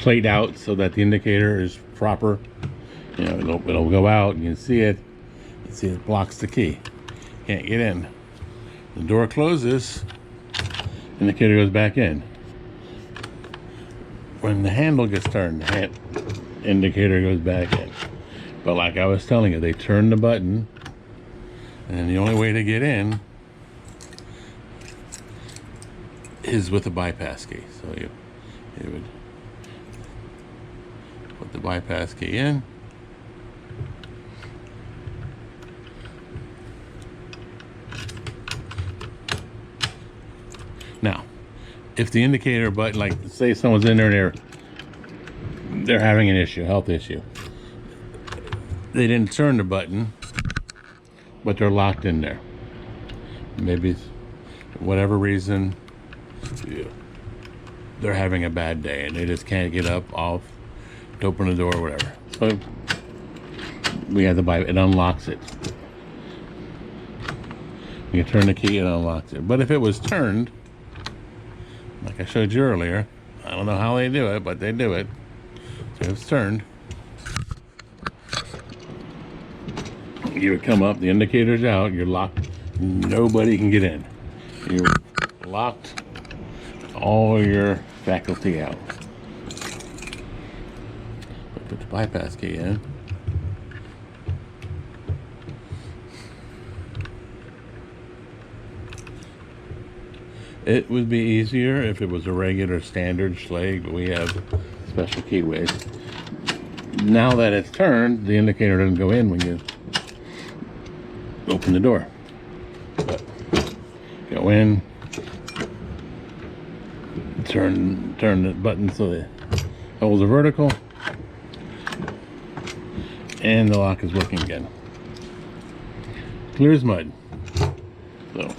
plate out so that the indicator is proper. You know, it'll go out. You can see it. You see it blocks the key. Can't get in. The door closes. Indicator goes back in. When the handle gets turned, the indicator goes back in. But like I was telling you, they turn the button, and the only way to get in is with a bypass key. So you would put the bypass key in. Now, if the indicator button, like say someone's in there and they're having an issue, health issue, they didn't turn the button, but they're locked in there. Maybe whatever reason, they're having a bad day and they just can't get up off to open the door or whatever. So we have to buy it. It unlocks it. You turn the key, it unlocks it. But if it was turned, like I showed you earlier, I don't know how they do it, but they do it. So if it's turned, you would come up, the indicator's out, you're locked, nobody can get in. You're locked, all your faculty out. Put the bypass key in. It would be easier if it was a regular standard Schlage, but we have special keyways. Now that it's turned, the indicator doesn't go in when you open the door. But go in, turn the button so the holes are vertical, and the lock is working again. Clear as mud. So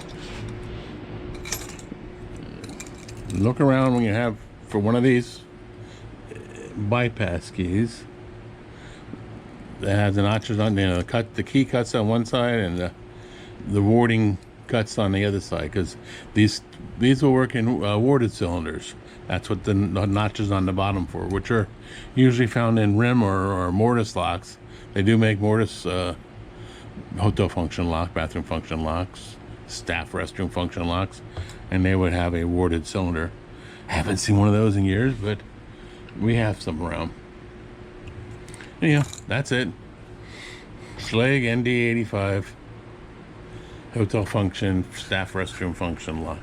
look around when you have, for one of these bypass keys that has the notches on, you know, the key cuts on one side and the warding cuts on the other side, because these will work in warded cylinders. That's what the notches on the bottom for, which are usually found in rim or mortise locks. They do make mortise hotel function lock, bathroom function locks, staff restroom function locks, and they would have a warded cylinder. Haven't seen one of those in years, but we have some around. Yeah, that's it. Schlage ND85 hotel function staff restroom function lock.